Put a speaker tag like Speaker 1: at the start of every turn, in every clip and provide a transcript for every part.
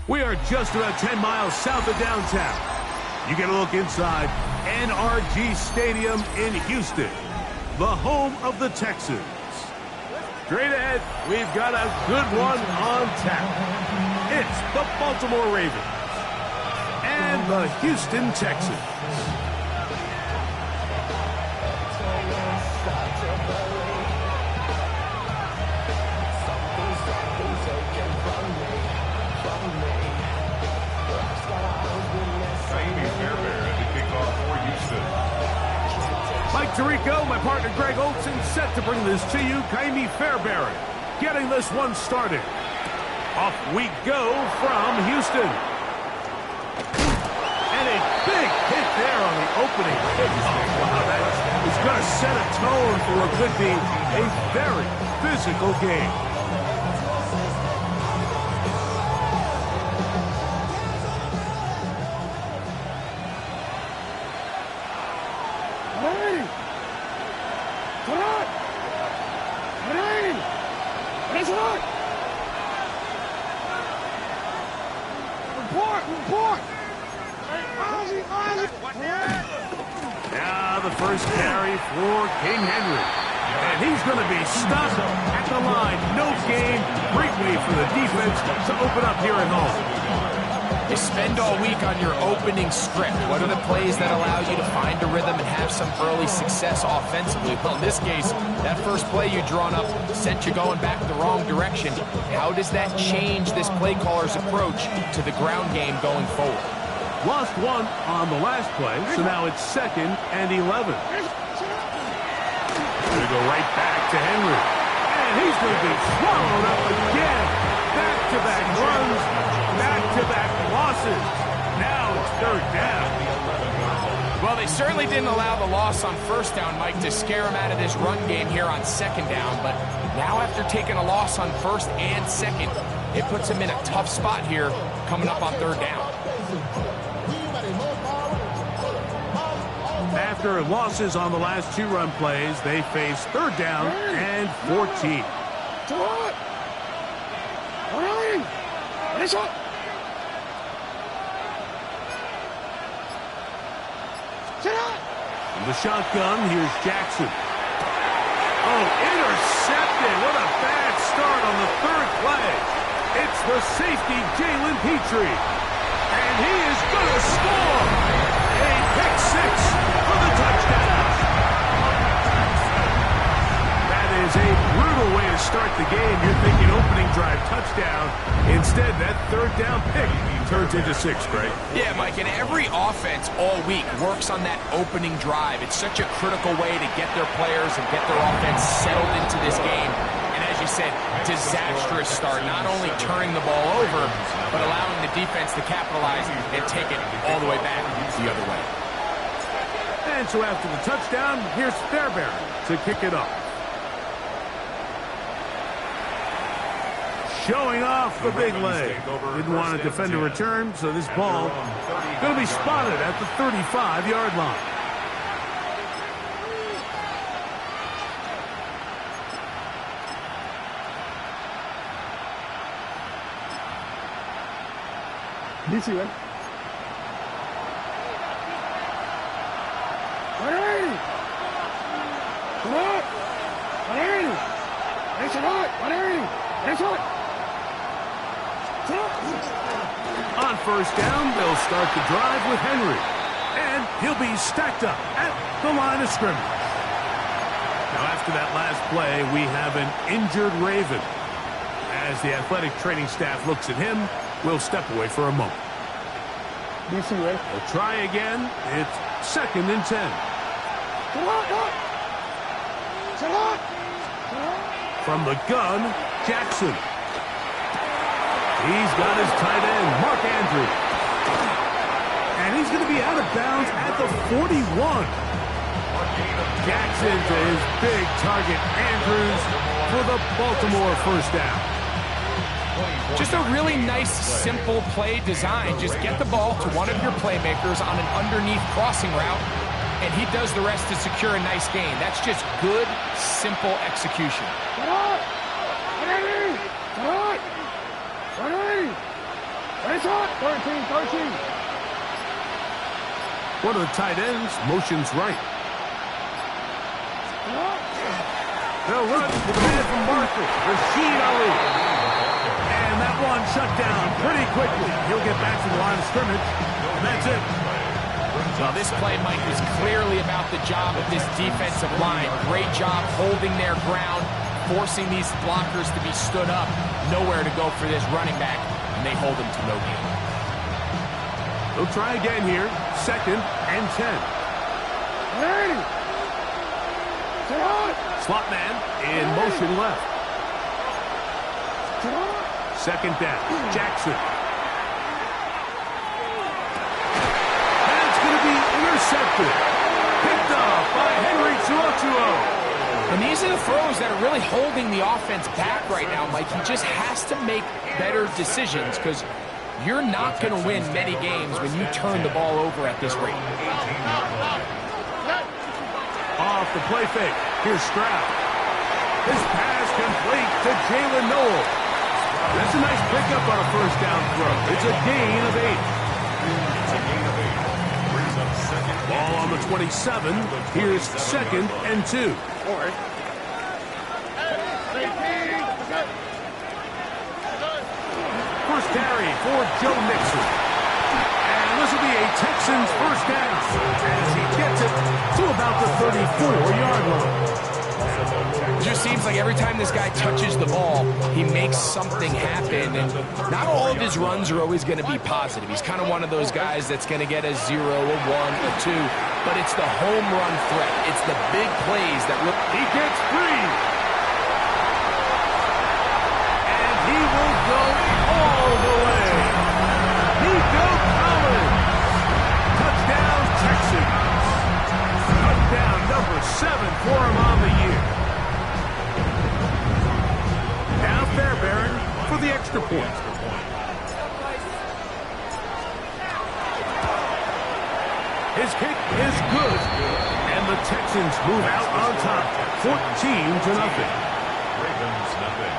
Speaker 1: We are just about 10 miles south of downtown. You get a look inside NRG Stadium in Houston, the home of the Texans. Straight ahead, we've got a good one on tap. It's the Baltimore Ravens and the Houston Texans. Mike Tirico, my partner Greg Olson, set to bring this to you. Kaimi Fairbairn getting this one started. Off we go from Houston. And a big hit there on the opening. Oh, wow, that is going to set a tone for what could be a very physical game. Now the first carry for King Henry. And he's going to be stopped at the line. No gain. Great way for the defense to open up here at home.
Speaker 2: You spend all week on your opening script. What are the plays that allow you to find a rhythm and have some early success offensively? Well, in this case, that first play you drawn up sent you going back the wrong direction. How does that change this play caller's approach to the ground game going forward?
Speaker 1: Lost one on the last play, so now it's 2nd and 11. Going to go right back to Henry. And he's going to be swallowed up again. Back-to-back runs, back-to-back losses. Now it's 3rd down.
Speaker 2: Well, they certainly didn't allow the loss on 1st down, Mike, to scare him out of this run game here on 2nd down. But now after taking a loss on 1st and 2nd, it puts him in a tough spot here coming up on 3rd down.
Speaker 1: After losses on the last 2 run plays, they face 3rd down and 14. From the shotgun, here's Jackson. Oh, intercepted. What a bad start on the 3rd play. It's the safety, Jalen Petrie. And he is going to score. A pick 6 for the touchdown. That is a brutal way to start the game. You're thinking opening drive touchdown. Instead, that 3rd down pick turns into 6, Greg.
Speaker 2: Yeah, Mike, and every offense all week works on that opening drive. It's such a critical way to get their players and get their offense settled into this game. And as you said, disastrous start. Not only turning the ball over, but allowing the defense to capitalize and take it all the way back the other way.
Speaker 1: And so after the touchdown, here's Fairbairn to kick it off. Showing off the big leg. Didn't want to defend a return, so this ball going to be spotted at the 35-yard line.
Speaker 3: DC, man.
Speaker 1: On 1st down, they'll start the drive with Henry. And he'll be stacked up at the line of scrimmage. Now, after that last play, we have an injured Raven. As the athletic training staff looks at him, we'll step away for a moment.
Speaker 3: DC, man.
Speaker 1: We'll try again. It's 2nd and 10. From the gun, Jackson. He's got his tight end, Mark Andrews. And he's going to be out of bounds at the 41. Jackson to his big target, Andrews, for the Baltimore 1st down.
Speaker 2: Just a really nice, simple play design. Just get the ball to one of your playmakers on an underneath crossing route, and he does the rest to secure a nice gain. That's just good, simple execution.
Speaker 3: It's hot. 13.
Speaker 1: One of the tight ends motions right. They'll run with the man from Barkley, Rashid Ali. And that one shut down pretty quickly. He'll get back to the line of scrimmage, and that's it.
Speaker 2: Well, this play, Mike, was clearly about the job of this defensive line. Great job holding their ground, forcing these blockers to be stood up. Nowhere to go for this running back, and they hold him to no gain.
Speaker 1: They'll try again here. 2nd and 10.
Speaker 3: Ready.
Speaker 1: Slot man in motion left. 2nd down. Jackson. That's going to be intercepted. Picked up by Henry Tuotuo.
Speaker 2: And these are the throws that are really holding the offense back right now, Mike. He just has to make better decisions because you're not going to win many games when you turn the ball over at this rate.
Speaker 1: Off the play fake. Here's Stroud. His pass complete to Jalen Noel. That's a nice pickup on a first down throw. It's a gain of 8. Ball on the 27. Here's 2nd and 2. First carry for Joe Mixon. And this will be a Texans first down as he gets it to about the 34-yard line.
Speaker 2: It just seems like every time this guy touches the ball, he makes something happen. And not all of his runs are always going to be positive. He's kind of one of those guys that's going to get a 0, a 1, a 2. But it's the home run threat. It's the big plays that will...
Speaker 1: He gets free. And he will go all the way. Nico Collins. Touchdown, Texans. Touchdown number 7 for him on the year. Now Fairbairn for the extra point. His kick is good. And the Texans move out on top, 14-0.
Speaker 4: Ravens nothing.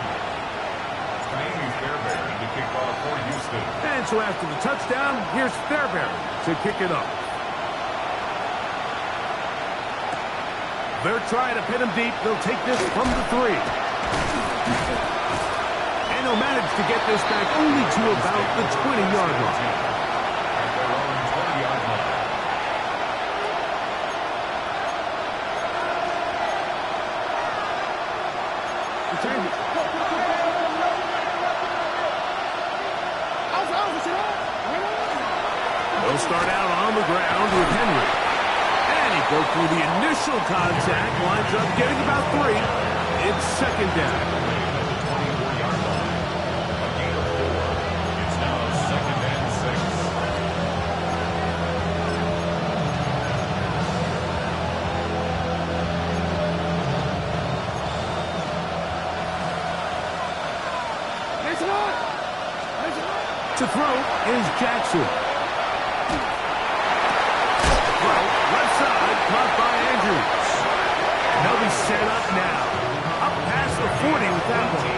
Speaker 4: Amy Fairbairn to kick off for Houston.
Speaker 1: And so after the touchdown, here's Fairbairn to kick it off. They're trying to pin him deep. They'll take this from the 3. And he'll manage to get this back only to about the 20-yard line.
Speaker 4: At their own 20-yard line.
Speaker 1: They'll start out on the ground with Henry. And he broke through the initial contact, winds up getting about 3. It's 2nd down.
Speaker 4: It's now 2nd and 6.
Speaker 1: To throw is Jackson. Left side, caught by Andrews. And they'll be set up now. Up past the 40 with that one.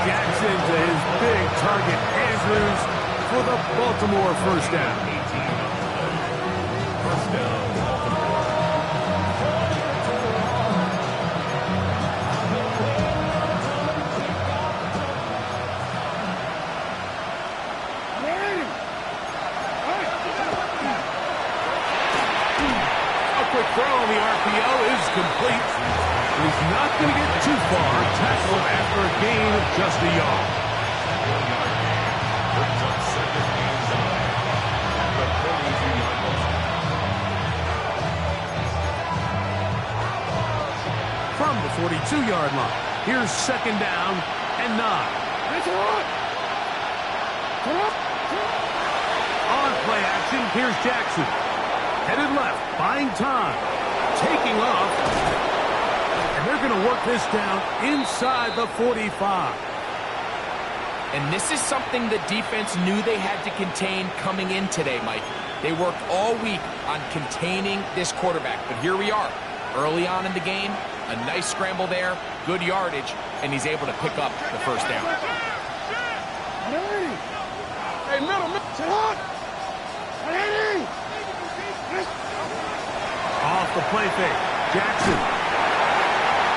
Speaker 1: Jackson to his big target, Andrews, for the Baltimore first down.
Speaker 4: First down.
Speaker 1: Throw on the RPO is complete. He's not going to get too far. Tackle after a gain of just a yard.
Speaker 4: 1 yard gain. Brings up 2nd and 9. At the 42-yard line.
Speaker 1: From the 42-yard line, here's 2nd down and 9. On play action, here's Jackson. Headed left, buying time, taking off, and they're going to work this down inside the 45.
Speaker 2: And this is something the defense knew they had to contain coming in today, Mike. They worked all week on containing this quarterback, but here we are, early on in the game, a nice scramble there, good yardage, and he's able to pick up the first down.
Speaker 3: Hey, middle. Sit up. Ready.
Speaker 1: Off the play fake. Jackson.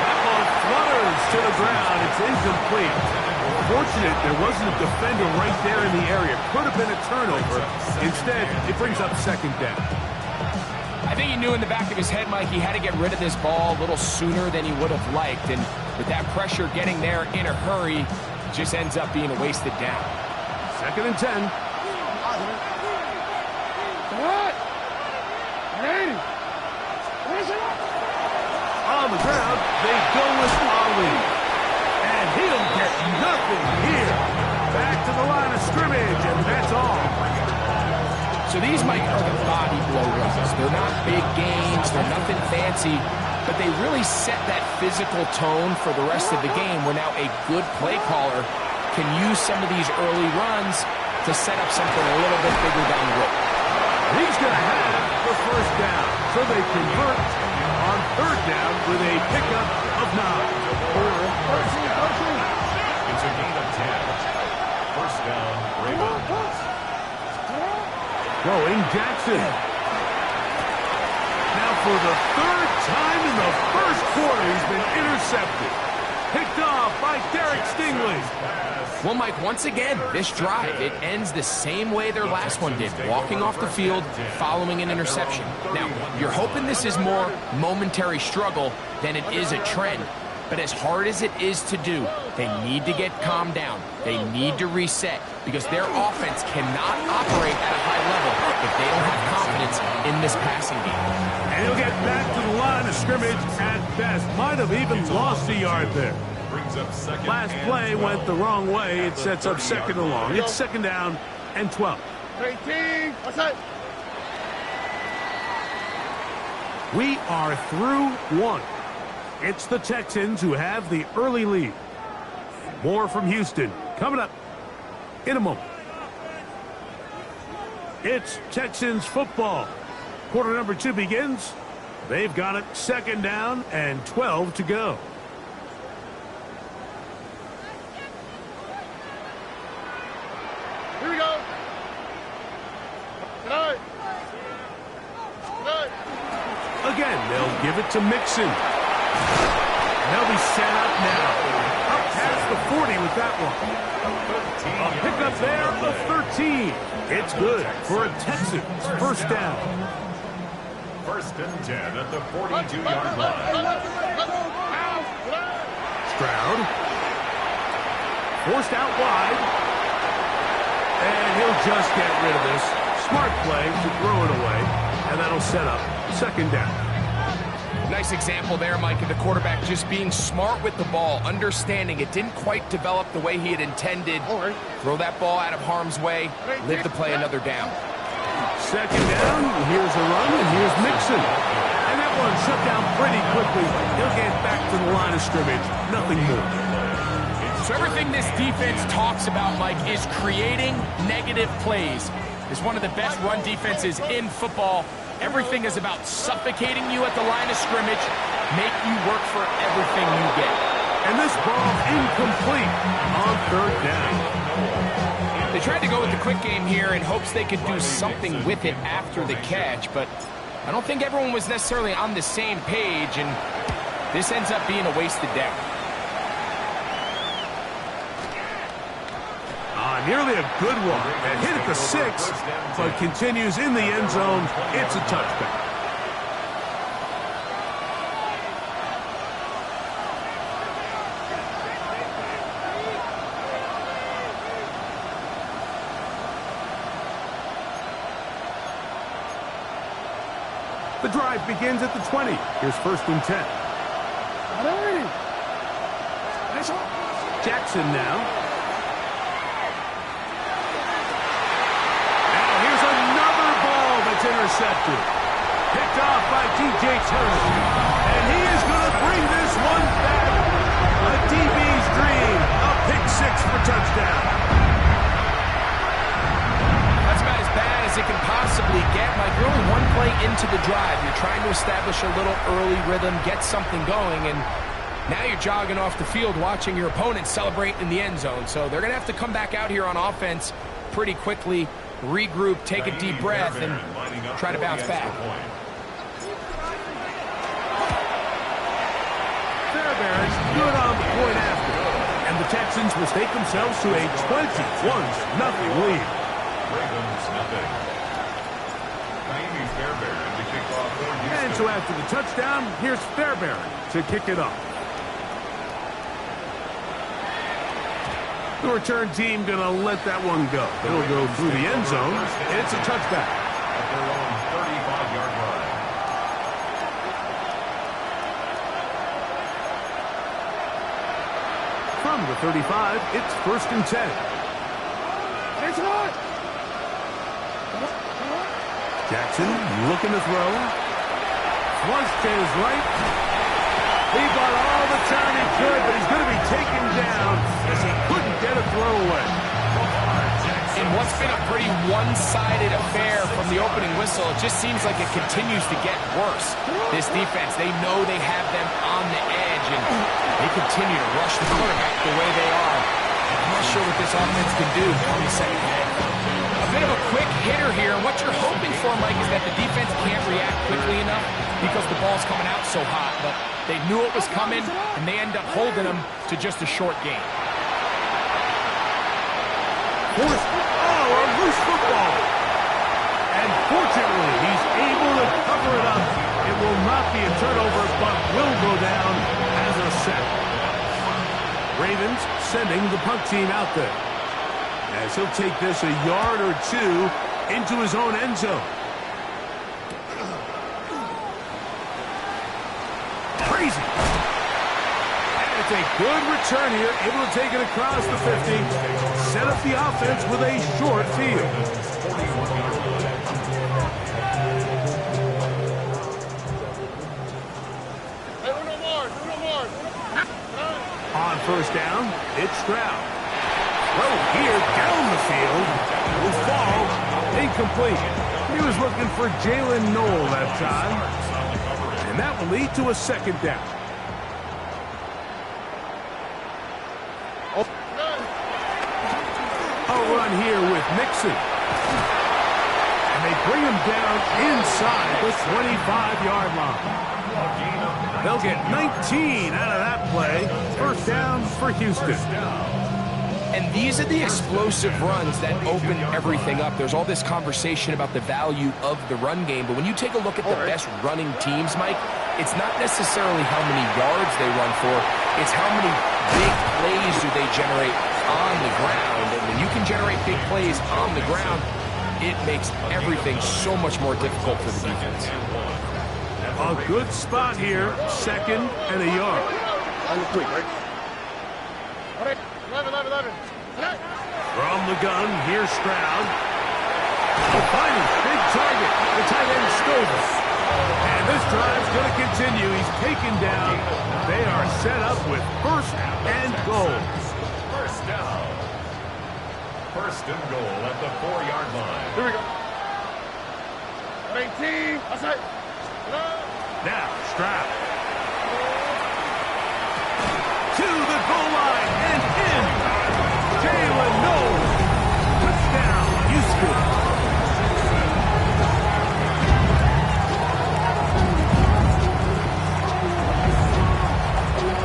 Speaker 1: That ball flutters to the ground. It's incomplete. Fortunate there wasn't a defender right there in the area. Could have been a turnover. Instead, it brings up second down.
Speaker 2: I think he knew in the back of his head, Mike, he had to get rid of this ball a little sooner than he would have liked. And with that pressure getting there in a hurry, it just ends up being a wasted down.
Speaker 1: 2nd and 10.
Speaker 3: What? Ready.
Speaker 1: On the ground, they go with Ali. And he'll get nothing here. Back to the line of scrimmage, and that's all.
Speaker 2: So these, Mike, are the body blow runs. They're not big gains, they're nothing fancy, but they really set that physical tone for the rest of the game where now a good play caller can use some of these early runs to set up something a little bit bigger down the road.
Speaker 1: He's going to have the first down. So they convert on 3rd down with a pickup of 9.
Speaker 4: It's a gain of 10. First down, Ravens.
Speaker 1: Going Jackson. Now for the 3rd time in the first quarter, he's been intercepted. Picked off by Derek Stingley.
Speaker 2: Well, Mike, once again, this drive, it ends the same way their last one did, walking off the field, following an interception. Now, you're hoping this is more momentary struggle than it is a trend. But as hard as it is to do, they need to get calmed down. They need to reset because their offense cannot operate at a high level if they don't have confidence in this passing game.
Speaker 1: And he'll get back to the line of scrimmage at best. Might have even lost a yard there.
Speaker 4: Brings up second.
Speaker 1: Last play went the wrong way. It sets up 2nd and long. It's 2nd down and 12.
Speaker 3: 18. What's that?
Speaker 1: We are through 1. It's the Texans who have the early lead. More from Houston coming up in a moment. It's Texans football. Quarter number 2 begins. They've got it 2nd down and 12 to go.
Speaker 3: Here we go. Tonight.
Speaker 1: Again, they'll give it to Mixon. They'll be set up now. Up past the 40 with that one. A pickup there of 13. It's good for a Texans first down.
Speaker 4: 1st and 10 at the 42-yard line.
Speaker 1: Stroud. Forced out wide. And he'll just get rid of this. Smart play to throw it away. And that'll set up 2nd down.
Speaker 2: Nice example there, Mike, of the quarterback just being smart with the ball, understanding it didn't quite develop the way he had intended. Throw that ball out of harm's way, live to play another down.
Speaker 1: 2nd down, here's a run, and here's Mixon. And that one shut down pretty quickly. He'll get back to the line of scrimmage, nothing more.
Speaker 2: So everything this defense talks about, Mike, is creating negative plays. It's one of the best run defenses in football. Everything is about suffocating you at the line of scrimmage, make you work for everything you get.
Speaker 1: And this ball incomplete on 3rd down.
Speaker 2: They tried to go with the quick game here in hopes they could do something with it after the catch, but I don't think everyone was necessarily on the same page, and this ends up being a wasted down.
Speaker 1: Nearly a good one. A hit at the 6, but continues in the end zone. It's a touchback. The drive begins at the 20. Here's 1st and 10. Jackson now. Intercepted. Picked off by DJ Turner. And he is going to bring this one back. A DB's dream. A pick 6 for touchdown.
Speaker 2: That's about as bad as it can possibly get. Like, you're only one play into the drive. You're trying to establish a little early rhythm, get something going, and now you're jogging off the field watching your opponent celebrate in the end zone. So they're going to have to come back out here on offense, pretty quickly, regroup, take a deep breath, and try to bounce back.
Speaker 1: Fairbairn's good on the point after. And the Texans will stake themselves to a 21-0 lead.
Speaker 4: Ravens, nothing. Naomi Fairbairn to kick off for Houston.
Speaker 1: And so after the touchdown, here's Fairbairn to kick it off. The return team going to let that one go. It'll go through the end zone. It's a touchback.
Speaker 4: At their own 35-yard line.
Speaker 1: From the 35, it's 1st and 10.
Speaker 3: It's hot.
Speaker 1: Jackson looking to throw. Flush to his right. He bought all the time he could, but he's going to be taken down as he couldn't get a throw away.
Speaker 2: In what's been a pretty one-sided affair from the opening whistle, it just seems like it continues to get worse. This defense, they know they have them on the edge, and they continue to rush the quarterback the way they are. I'm not sure what this offense can do on the second half. A bit of a quick hitter here. What you're hoping for, Mike, is that the defense can't react quickly enough because the ball's coming out so hot, but they knew it was coming, and they end up holding them to just a short game.
Speaker 1: A loose football. And fortunately, he's able to cover it up. It will not be a turnover, but will go down as a sack. Ravens sending the punt team out there, as he'll take this a yard or two into his own end zone. Crazy. And it's a good return here, able to take it across the 50. Set up the offense with a short field. On 1st down, it's Stroud. Throw here down the field. Will fall. Incomplete. He was looking for Jalen Noel that time. And that will lead to a 2nd down. A run here with Mixon. And they bring him down inside the 25-yard line. They'll get 19 out of that play. 1st down for Houston.
Speaker 2: And these are the explosive runs that open everything up. There's all this conversation about the value of the run game, but when you take a look at the best running teams, Mike, it's not necessarily how many yards they run for, it's how many big plays do they generate on the ground. And when you can generate big plays on the ground, it makes everything so much more difficult for the defense.
Speaker 1: A good spot here, 2nd and a yard. From the gun, here's Stroud. Finding big target, the tight end Stover. And this drive's going to continue. He's taken down. They are set up with 1st and goal.
Speaker 4: 1st down. 1st and goal at the 4-yard line.
Speaker 3: Here we go. 18. Outside.
Speaker 1: Now, Stroud. To the goal line and in. Jalen Noel. Touchdown, Houston.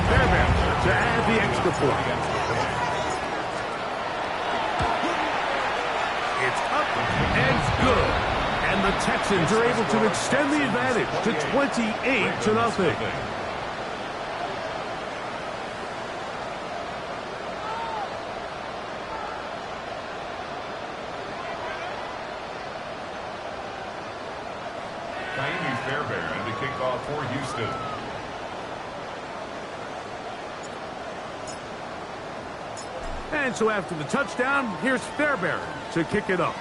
Speaker 1: Fairbairn to add the extra point. It's up and good. And the Texans are able to extend the advantage to 28-0.
Speaker 4: Naomi Fairbairn to kick off for Houston.
Speaker 1: And so after the touchdown, here's Fairbairn to kick it off.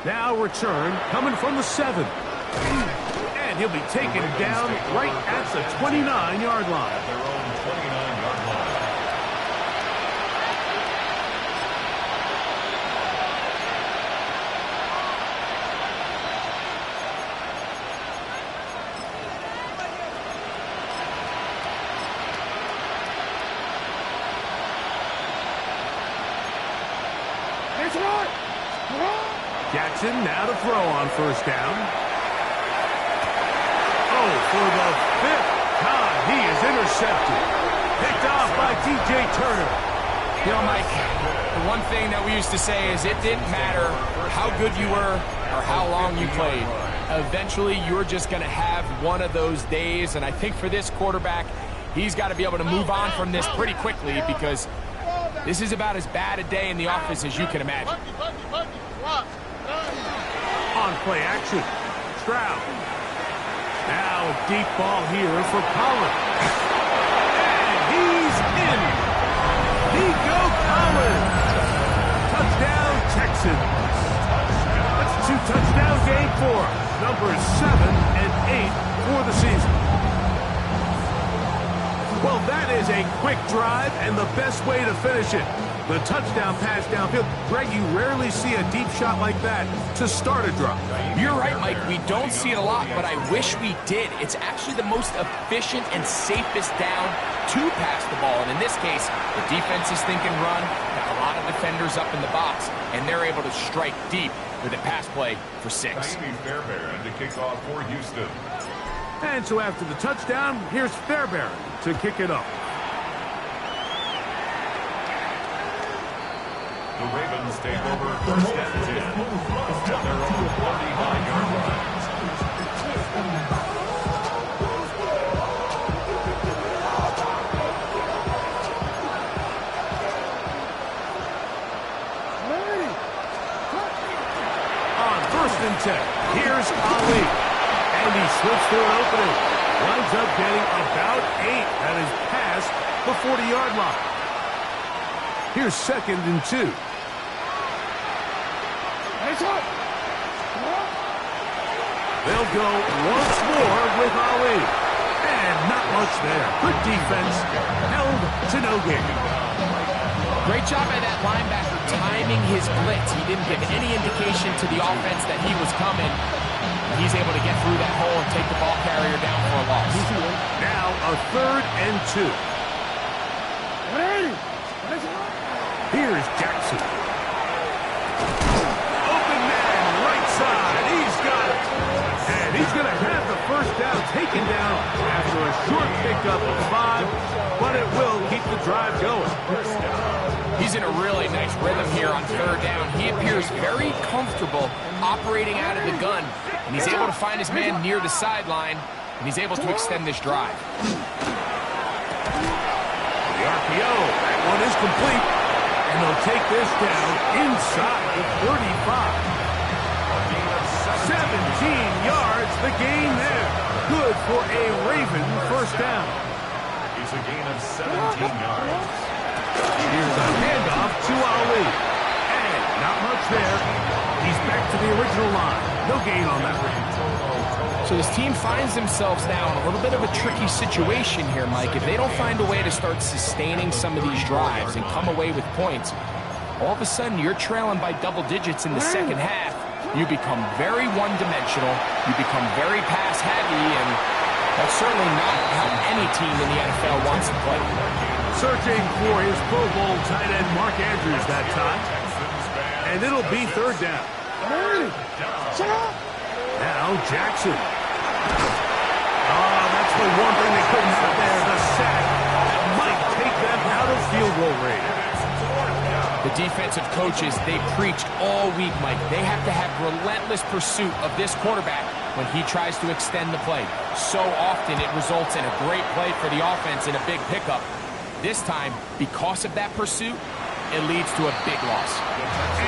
Speaker 1: Now return coming from the 7. And he'll be taken down right at the 29-yard line.
Speaker 4: At their own 29-yard line.
Speaker 1: Jackson now to throw on first down. Oh, for the fifth time, he is intercepted. Picked off by DJ Turner.
Speaker 2: You know, Mike, the one thing that we used to say is it didn't matter how good you were or how long you played. Eventually, you're just going to have one of those days, and I think for this quarterback, he's got to be able to move on from this pretty quickly because this is about as bad a day in the office as you can imagine.
Speaker 1: On play action, Stroud. Now a deep ball here for Collins. And he's in. Nico Collins. Touchdown, Texans. That's a two-touchdown game for him. Numbers 7 and 8 for the season. Well, that is a quick drive and the best way to finish it. The touchdown pass downfield. Greg, you rarely see a deep shot like that to start a drive.
Speaker 2: You're right, Mike. We don't see it a lot, but I wish we did. It's actually the most efficient and safest down to pass the ball. And in this case, the defense is thinking run, got a lot of defenders up in the box, and they're able to strike deep with a pass play for 6.
Speaker 4: Fairbairn to kick off for Houston.
Speaker 1: And so after the touchdown, here's Fairbairn to kick it off.
Speaker 4: The Ravens take over first and 10 at their own 45-yard line.
Speaker 1: On first and 10, here's Ali. And he slips through an opening. Winds up getting about 8 at his past the 40-yard line. Here's second and 2. They'll go once more with Ali. And not much there. Good defense. Held to no gain.
Speaker 2: Great job by that linebacker timing his blitz. He didn't give any indication to the offense that he was coming. He's able to get through that hole and take the ball carrier down for a loss.
Speaker 1: Now a third and 2. Here's Jackson. Open man, right side. He's got it. And he's going to have the first down taken down after a short pickup of 5, but it will keep the drive going.
Speaker 2: He's in a really nice rhythm here on third down. He appears very comfortable operating out of the gun, and he's able to find his man near the sideline, and he's able to extend this drive.
Speaker 1: The RPO, that one is complete, and they'll take this down inside the 35. 17 yards, the gain there. Good for a Raven first down.
Speaker 4: It's a gain of 17 yards.
Speaker 1: Here's a handoff to Ali. And not much there. He's back to the original line. No gain on that one.
Speaker 2: So this team finds themselves now in a little bit of a tricky situation here, Mike. If they don't find a way to start sustaining some of these drives and come away with points, all of a sudden you're trailing by double digits in the second half. You become very one-dimensional. You become very pass-heavy, and that's certainly not how any team in the NFL wants to play.
Speaker 1: Searching for his Pro Bowl tight end Mark Andrews that time. And it'll be third down. Now Jackson. Oh, that's the one thing they couldn't have there. The sack might take them out of field goal range.
Speaker 2: The defensive coaches, they preached all week, Mike. They have to have relentless pursuit of this quarterback when he tries to extend the play. So often it results in a great play for the offense and a big pickup. This time, because of that pursuit, it leads to a big loss.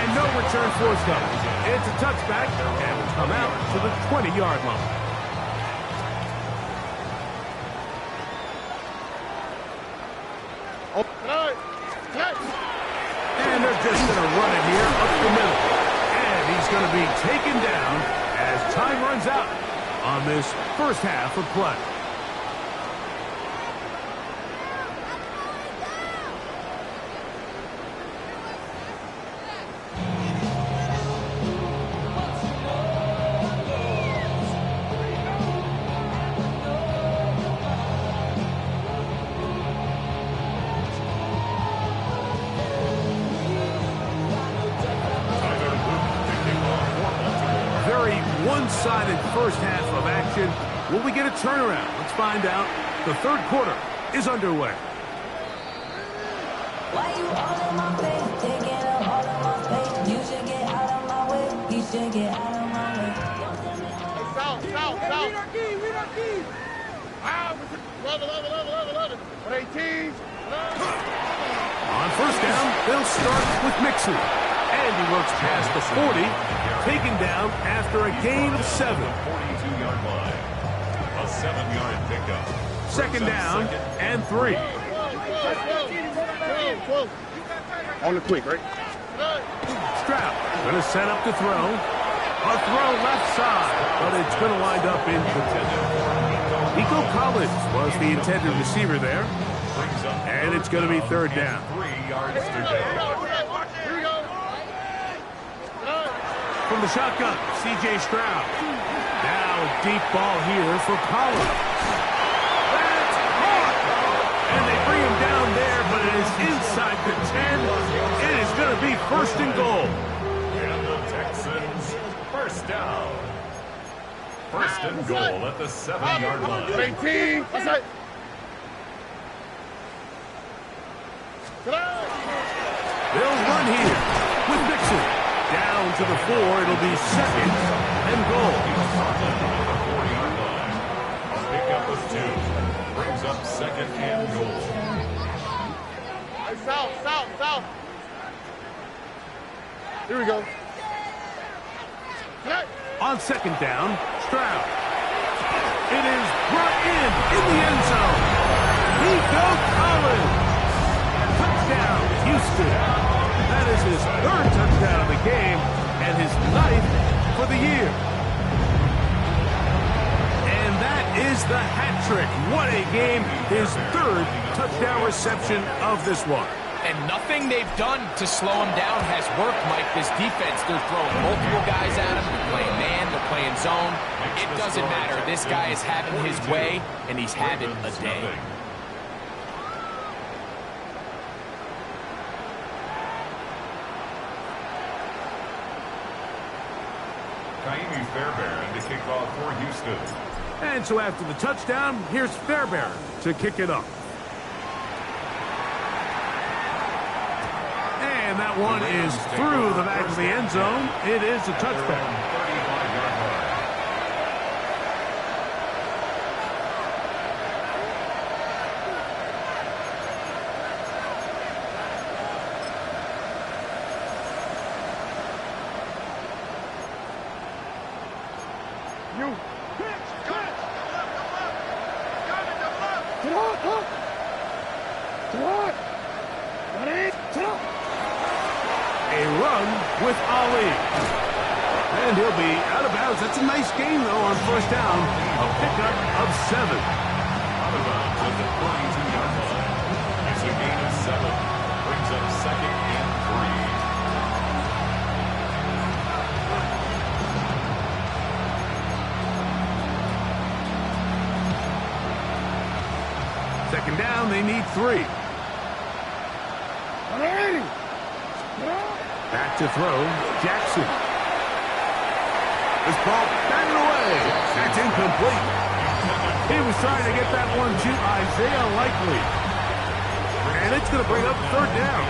Speaker 1: And no return forced up. It's a touchback and will come out to the 20-yard line. And they're just going to run it here up the middle. And he's going to be taken down as time runs out on this first half of play. one-sided first half of action. Will we get a turnaround? Let's find out. The third quarter is underway.
Speaker 5: Why you all in my face? Taking up all of my space. You should get out of my way. You should get out of my way.
Speaker 3: South. Read our key. Love it. 18.
Speaker 1: On first down, they'll start with Mixon. And he works past the 40, taken down after a gain of 7.
Speaker 4: 42-yard line. A 7-yard pickup.
Speaker 1: Second down and 3.
Speaker 3: On the quick, right?
Speaker 1: Stroud going to set up to throw. A throw left side, but it's going to wind up incomplete. Nico Collins was the intended receiver there. And it's going to be third down.
Speaker 4: 3 yards to go.
Speaker 1: From the shotgun, C.J. Stroud. Now a deep ball here for Collins. That's caught! And they bring him down there, but it is inside the 10. It is going to be first and goal.
Speaker 4: And the Texans, first down. First and goal at the 7-yard line.
Speaker 3: 18. That's it.
Speaker 1: They'll run here with Mixon. Down to the 4, it'll be second and goal.
Speaker 4: The 4-yard line. A pickup of 2. Brings up second and goal.
Speaker 3: South. Here we go.
Speaker 1: On second down, Stroud. It is brought in the end zone. Nico Collins. Touchdown, Houston. That is his third touchdown of the game and his 9th for the year. And that is the hat trick. What a game. His third touchdown reception of this one.
Speaker 2: And nothing they've done to slow him down has worked, Mike. This defense, they're throwing multiple guys at him. They're playing man, they're playing zone. It doesn't matter. This guy is having his way, and he's having a day.
Speaker 4: Fairbairn to kick off for Houston.
Speaker 1: And so after the touchdown, here's Fairbairn to kick it up. And that one is through the back of the end zone. It is a touchback. A run with Ali. And he'll be out of bounds. That's a nice gain, though, on first down. A pickup of 7.
Speaker 4: Out of bounds at the 42-yard line. It's a gain of 7. Brings up second and
Speaker 1: 3. Second down, they need 3. Back to throw, Jackson. This ball batted away. That's incomplete. He was trying to get that one to Isaiah Likely. And it's going to bring up third down.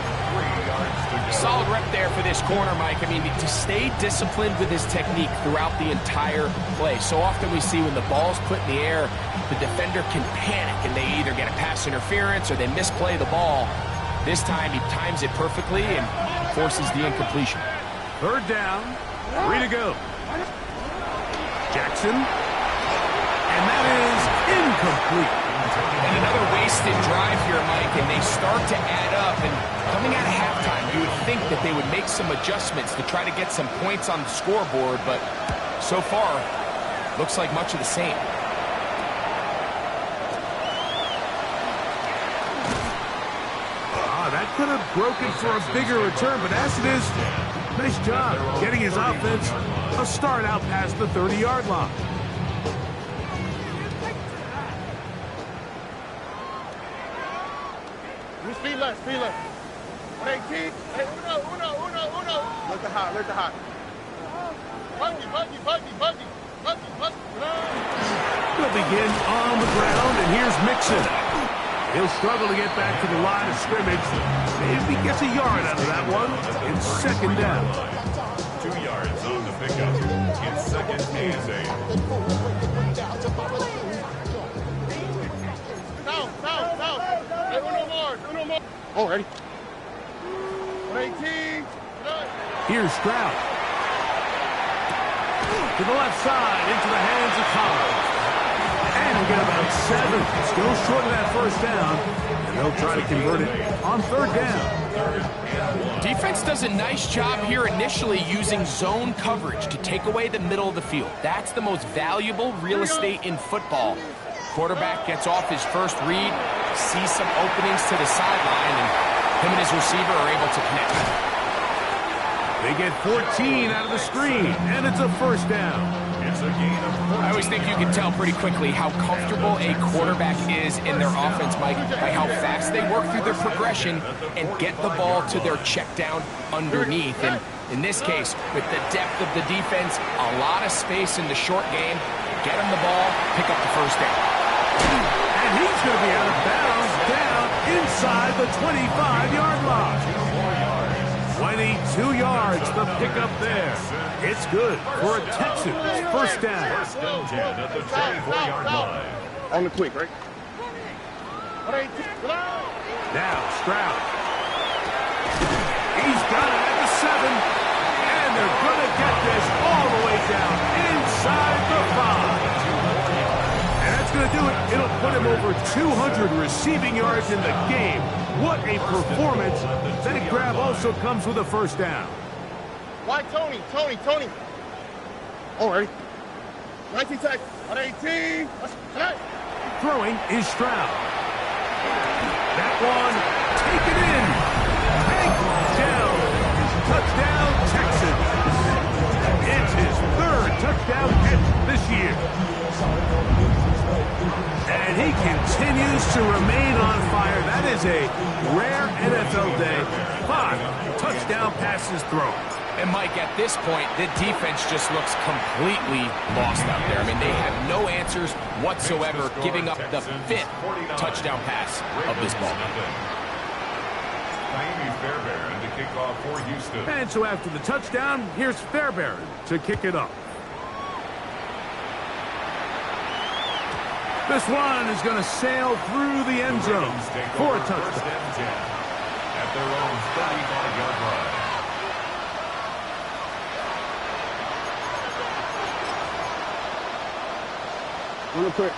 Speaker 2: Solid rep there for this corner, Mike. I mean, to stay disciplined with his technique throughout the entire play. So often we see when the ball's put in the air, the defender can panic and they either get a pass interference or they misplay the ball. This time he times it perfectly and forces the incompletion.
Speaker 1: Third down, 3 to go. Jackson, and that is incomplete.
Speaker 2: And another wasted drive here, Mike, and they start to add up. And coming out of halftime, you would think that they would make some adjustments to try to get some points on the scoreboard, but so far, looks like much of the same.
Speaker 1: That could have broken for a bigger return, but as it is, nice job getting his offense a start out past the 30-yard line.
Speaker 3: Speed left. 18. Hey, uno. Look the hot.
Speaker 1: He'll begin on the ground, and here's Mixon. He'll struggle to get back to the line of scrimmage. Maybe gets a yard out of that one. It's second down.
Speaker 4: 2 yards on the pickup. It's second and 8.
Speaker 3: Down. Hey, no more. Oh, ready. 118.
Speaker 1: Here's Stroud. To the left side, into the hands of Collins. And he'll get about 7. Still short of that first down. And they'll try to convert it on third down.
Speaker 2: Defense does a nice job here initially using zone coverage to take away the middle of the field. That's the most valuable real estate in football. Quarterback gets off his first read, sees some openings to the sideline, and him and his receiver are able to connect.
Speaker 1: They get 14 out of the screen, and it's a first down.
Speaker 4: It's a gain of 14.
Speaker 2: I always think you can tell pretty quickly how comfortable a quarterback is in their offense, Mike, by how fast they work through their progression and get the ball to their check down underneath. And in this case, with the depth of the defense, a lot of space in the short game, get him the ball, pick up the first down.
Speaker 1: And he's going to be out of bounds down inside the 25-yard line. 22 yards, the pickup there. It's good for a Texans first down.
Speaker 4: First and 10 at the 24-yard line.
Speaker 3: On the quick, right?
Speaker 1: Now Stroud. He's got it at the 7. And they're going to get this all the way down inside the 5. And that's going to do it. It'll put him over 200 receiving yards in the game. What a performance. That grab also comes with a first down.
Speaker 3: Why Tony? Oh, ready. 19 seconds. 118.
Speaker 1: Throwing is Stroud. That one taken in. Tanked down. Touchdown, Texans. It's his 3rd touchdown catch this year. And he continues to remain on fire. That is a rare NFL day. 5 touchdown passes thrown.
Speaker 2: And Mike, at this point, the defense just looks completely lost out there. I mean, they have no answers whatsoever, giving up the 5th touchdown pass of this ball.
Speaker 4: Fairbairn to kick off for Houston.
Speaker 1: And so after the touchdown, here's Fairbairn to kick it up. This one is going to sail through the end zone for a touchdown.
Speaker 4: At their own 35-yard line.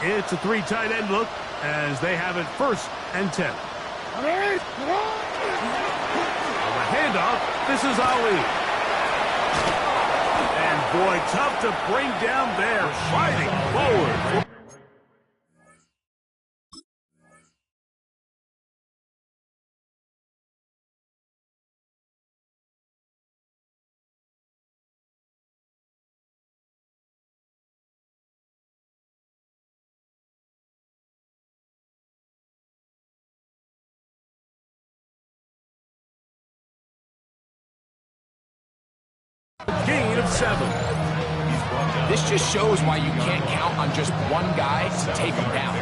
Speaker 1: It's a 3 tight end look as they have it 1st and 10. On the handoff, this is Ali. And boy, tough to bring down there, fighting forward. Gain of 7.
Speaker 2: This just shows why you can't count on just one guy to take him down.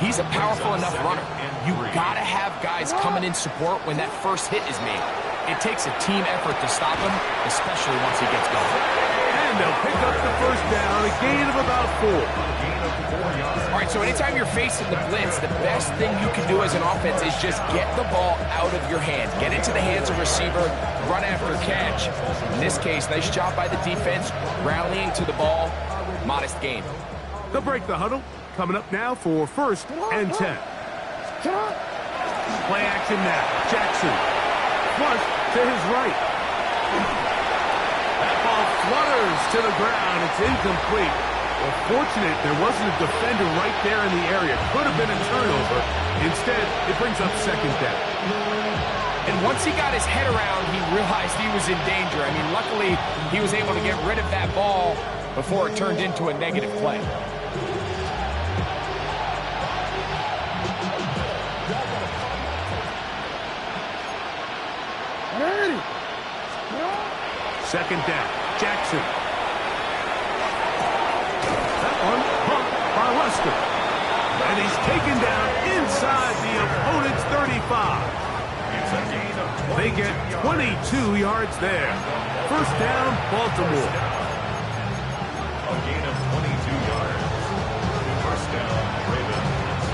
Speaker 2: He's a powerful enough runner. You gotta have guys coming in support when that first hit is made. It takes a team effort to stop him, especially once he gets going.
Speaker 1: And they'll pick up the first down, a gain of about 4.
Speaker 2: All right, so anytime you're facing the blitz, the best thing you can do as an offense is just get the ball out of your hands. Get into the hands of receiver, run after catch. In this case, nice job by the defense, rallying to the ball. Modest gain.
Speaker 1: They'll break the huddle. Coming up now for 1st and 10. Play action now. Jackson. Flush to his right. That ball flutters to the ground. It's incomplete. Well, fortunate there wasn't a defender right there in the area. Could have been a turnover. Instead, it brings up 2nd down.
Speaker 2: And once he got his head around, he realized he was in danger. I mean, luckily, he was able to get rid of that ball before it turned into a negative play.
Speaker 1: Second down. Jackson. And he's taken down inside the opponent's 35.
Speaker 4: It's a gain of 20.
Speaker 1: They get 22 yards there. First down, Baltimore.
Speaker 4: A gain of 22 yards. First down, Ravens.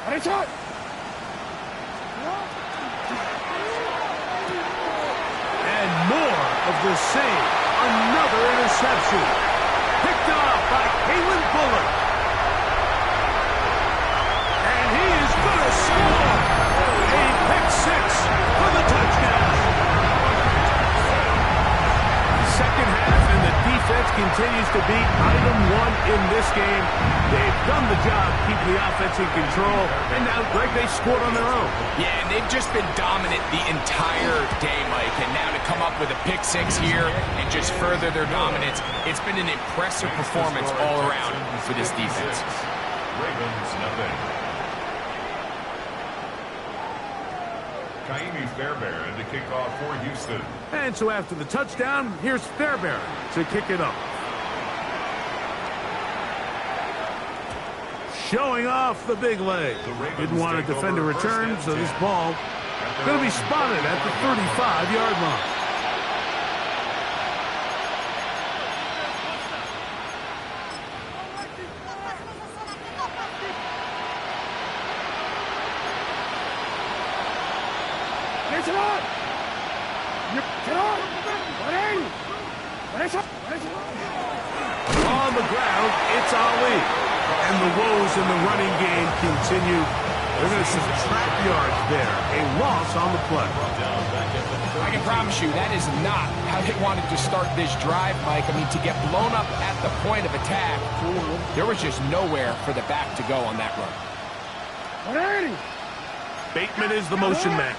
Speaker 3: Ready, shot!
Speaker 1: And more of the same. Another interception. Picked off by Kalen Bullock. And he is going to score. A pick six for the touchdown. Second half, and the defense continues to be item one in this game. They've done the job keeping the offense in control, and now, Greg, they scored on their own.
Speaker 2: Yeah, and they've just been dominant the entire day, Mike. And now to come up with a pick six here and just further their dominance, it's been an impressive performance all around for this defense.
Speaker 4: Ravens, nothing. Kaimi Fairbairn to kick off for Houston.
Speaker 1: And so after the touchdown, here's Fairbairn to kick it up. Showing off the big leg. Didn't want to defend a return, so this ball going to be spotted at the 35-yard line. On the ground, it's Ali. And the woes in the running game continue. They're going to subtract yards there. A loss on the play.
Speaker 2: I can promise you that is not how they wanted to start this drive, Mike. I mean, to get blown up at the point of attack, there was just nowhere for the back to go on that run.
Speaker 1: Bateman is the motion man.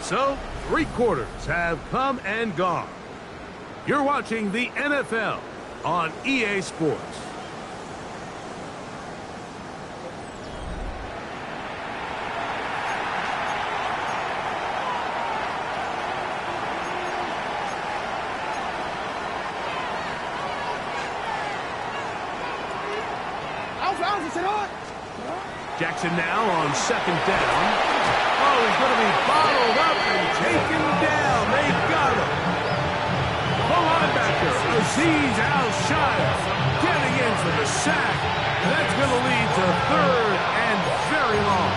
Speaker 1: So, 3 quarters have come and gone. You're watching the NFL on EA Sports. Jackson now on second down. Oh, he's going to be bottled up and taken down. They got him. The linebacker, Azeez Al-Shire, getting in for the sack. And that's going to lead to third and very long.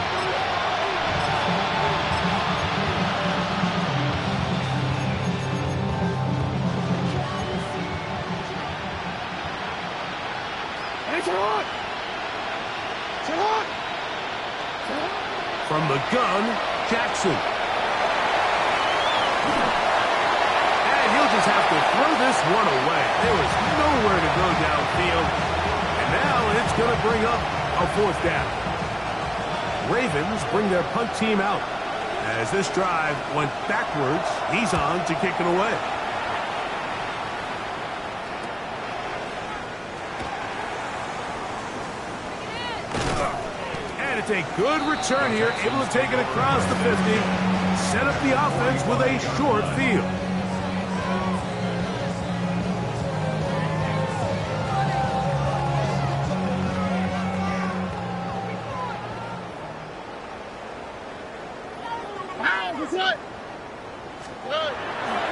Speaker 1: From the gun, Jackson. And he'll just have to throw this one away. There was nowhere to go downfield. And now it's going to bring up a 4th down. Ravens bring their punt team out. As this drive went backwards, he's on to kick it away. It's a good return here, able to take it across the 50, set up the offense with a short field.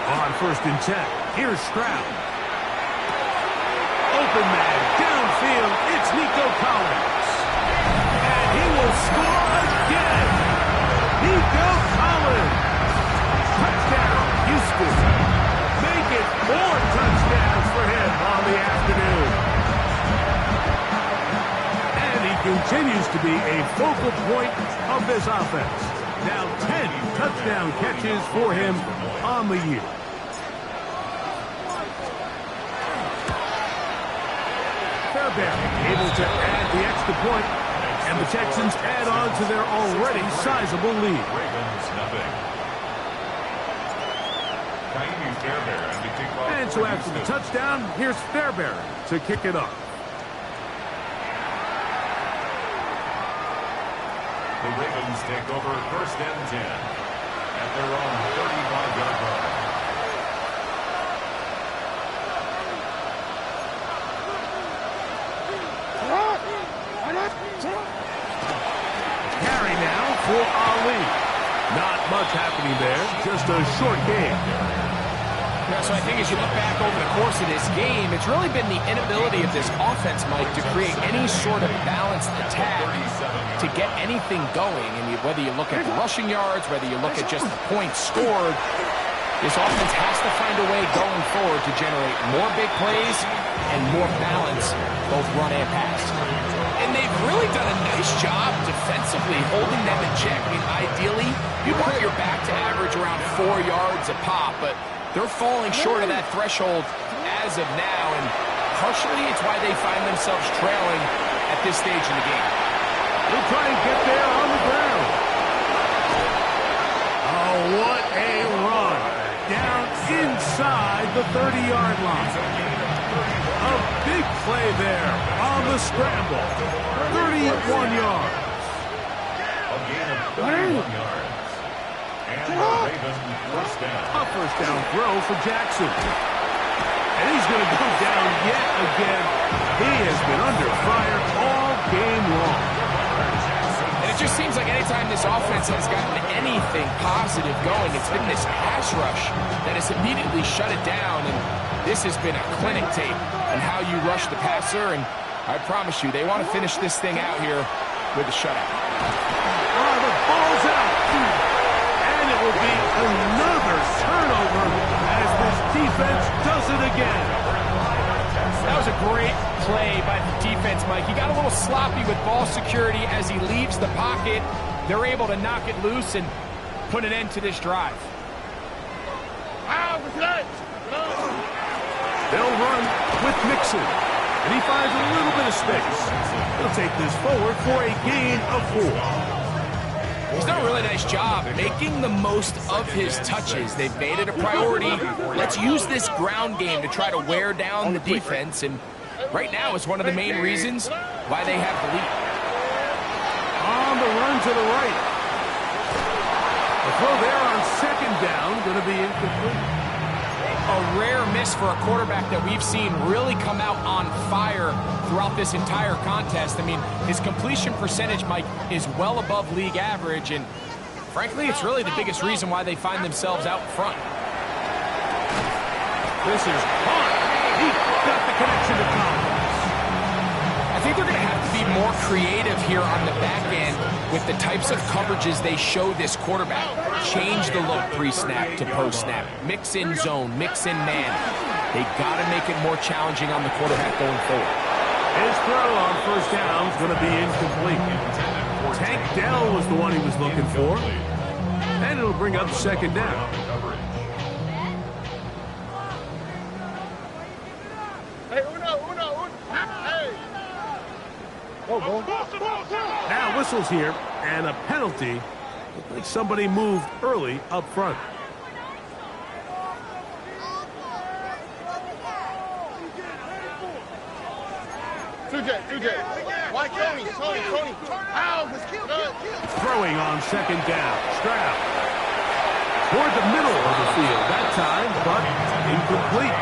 Speaker 1: On 1st and 10, here's Stroud. Open man, downfield, it's Nico Collins. He will score again. Nico Collins. Touchdown, Houston. Make it 4 touchdowns for him on the afternoon. And he continues to be a focal point of this offense. Now 10 touchdown catches for him on the year. Fairbairn able to add the extra point. And the Texans add on to their already sizable lead.
Speaker 4: Ravens, nothing. Kaimi Fairbairn to kick off.
Speaker 1: And so after the touchdown, here's Fairbairn to kick it off.
Speaker 4: The Ravens take over 1st and 10 at their own 35-yard line.
Speaker 1: Carry now for Ali. Not much happening there, just a short game.
Speaker 2: Yeah, so I think as you look back over the course of this game, it's really been the inability of this offense, Mike, to create any sort of balanced attack to get anything going. And whether you look at the rushing yards, whether you look at just the points scored, this offense has to find a way going forward to generate more big plays and more balance, both run and pass. And they've really done a nice job defensively holding them in check. I mean, ideally, you want your back to average around 4 yards a pop, but they're falling short of that threshold as of now, and partially it's why they find themselves trailing at this stage in the game.
Speaker 1: They'll try and get there on the ground. Oh, what a run. Down inside the 30-yard line. A big play there on the scramble. 31 yards.
Speaker 4: A gain of 31 yards. And the Ravens first down.
Speaker 1: A first down throw for Jackson. And he's going to go down yet again. He has been under fire all game long.
Speaker 2: And it just seems like anytime this offense has gotten anything positive going, it's been this pass rush that has immediately shut it down. And this has been a clinic tape on how you rush the passer. And I promise you, they want to finish this thing out here with a shutout.
Speaker 1: Oh, the ball's out. And it will be another turnover as this defense does it again.
Speaker 2: That was a great play by the defense, Mike. He got a little sloppy with ball security as he leaves the pocket. They're able to knock it loose and put an end to this drive.
Speaker 1: They'll run with Mixon, and he finds a little bit of space. He'll take this forward for a gain of 4.
Speaker 2: He's done a really nice job making the most of his touches. They've made it a priority. Let's use this ground game to try to wear down the defense, and right now is one of the main reasons why they have the lead.
Speaker 1: On the run to the right. The throw there on second down, going to be incomplete.
Speaker 2: A rare miss for a quarterback that we've seen really come out on fire throughout this entire contest. I mean, his completion percentage, Mike, is well above league average, and frankly, it's really the biggest reason why they find themselves out front.
Speaker 1: This is hard. He got the connection to Collins.
Speaker 2: I think they're going to have to be more creative here on the back end with the types of coverages they show this quarterback. Change the look pre-snap to post-snap. Mix in zone, mix in man. They got to make it more challenging on the quarterback going forward.
Speaker 1: His throw on first down is going to be incomplete. Tank Dell was the one he was looking for. And it'll bring up second down. Now whistles here, and a penalty. Looks like somebody moved early up front.
Speaker 3: Why Tony? Ow,
Speaker 1: Throwing on second down. Stroud. Toward the middle of the field that time, but incomplete.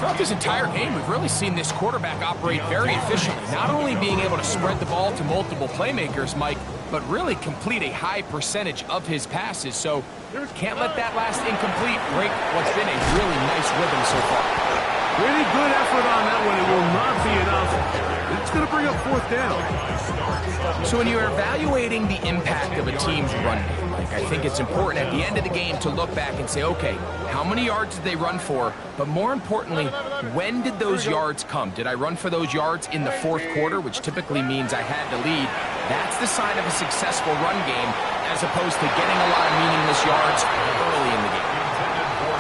Speaker 2: Throughout this entire game, we've really seen this quarterback operate very efficiently, not only being able to spread the ball to multiple playmakers, Mike, but really complete a high percentage of his passes. So can't let that last incomplete break what's been a really nice rhythm so far.
Speaker 1: Pretty good effort on that one. It will not be enough. It's going to bring up fourth down.
Speaker 2: So when you're evaluating the impact of a team's run game, Mike, I think it's important at the end of the game to look back and say, okay, how many yards did they run for? But more importantly, when did those yards come? Did I run for those yards in the fourth quarter, which typically means I had to lead? That's the sign of a successful run game, as opposed to getting a lot of meaningless yards early in the game.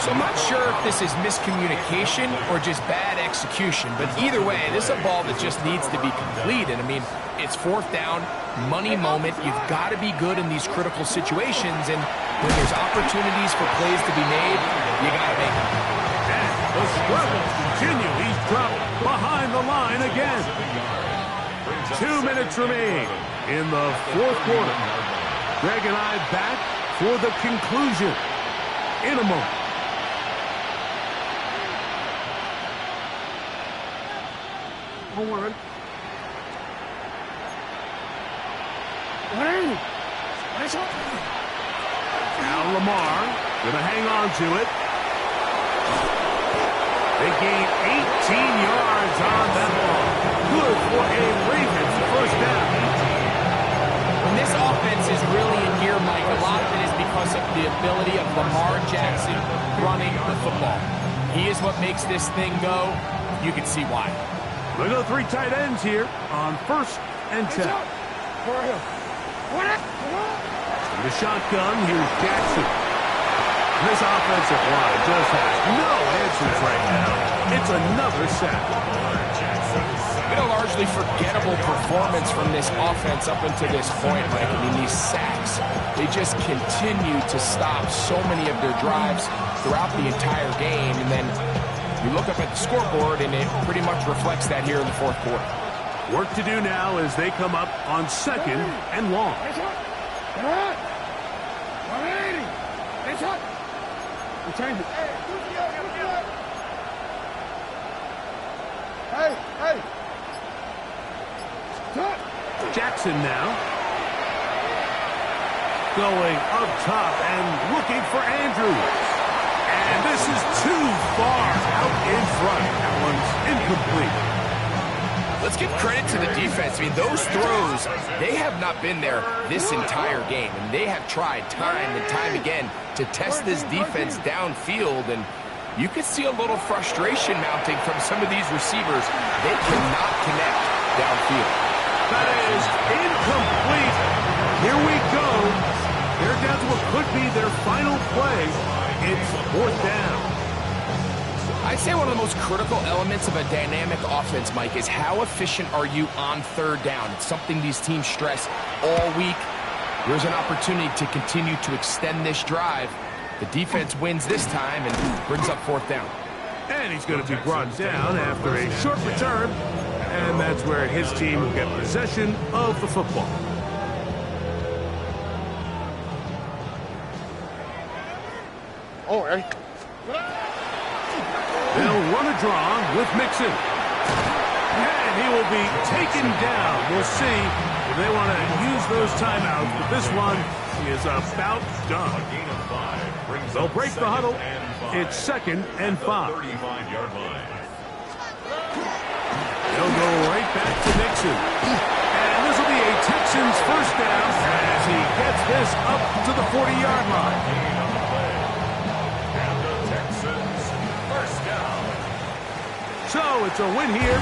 Speaker 2: So I'm not sure if this is miscommunication or just bad execution, but either way, this is a ball that just needs to be completed. I mean, it's fourth down, money moment. You've got to be good in these critical situations, and when there's opportunities for plays to be made, you got to make them.
Speaker 1: And the struggles continue. He's dropped behind the line again. 2 minutes remain in the fourth quarter. Greg and I back for the conclusion in a moment. Now Lamar gonna hang on to it. They gain 18 yards on that ball. Good for a Ravens first down.
Speaker 2: When this offense is really in gear, Mike, a lot of it is because of the ability of Lamar Jackson running the football. He is what makes this thing go. You can see why.
Speaker 1: They go 3 tight ends here on 1st and 10. In the shotgun, here's Jackson. This offensive line just has no answers right now. It's another sack.
Speaker 2: Been a largely forgettable performance from this offense up until this point, Mike. I mean, these sacks, they just continue to stop so many of their drives throughout the entire game. And then you look up at the scoreboard, and it pretty much reflects that here in the 4th quarter.
Speaker 1: Work to do now as they come up on 2nd and long. Jackson now. Going up top and looking for Andrews. And this is too far out in front. That one's incomplete.
Speaker 2: Let's give credit to the defense. I mean, those throws, they have not been there this entire game. And they have tried time and time again to test this defense downfield. And you can see a little frustration mounting from some of these receivers. They cannot connect downfield.
Speaker 1: That is incomplete. Here we go. They're down to what could be their final play. It's 4th down.
Speaker 2: I'd say one of the most critical elements of a dynamic offense, Mike, is how efficient are you on 3rd down. It's something these teams stress all week. Here's an opportunity to continue to extend this drive. The defense wins this time and brings up 4th down.
Speaker 1: And he's going to be brought down after a short return. And that's where his team will get possession of the football.
Speaker 3: Oh, hey.
Speaker 1: They'll run a draw with Mixon. And he will be taken down. We'll see if they want to use those timeouts. But this one is about done. They'll break the huddle. It's 2nd and 5. They'll go right back to Mixon. And this will be a Texans first down as he gets this up to the 40-yard line. So it's a win here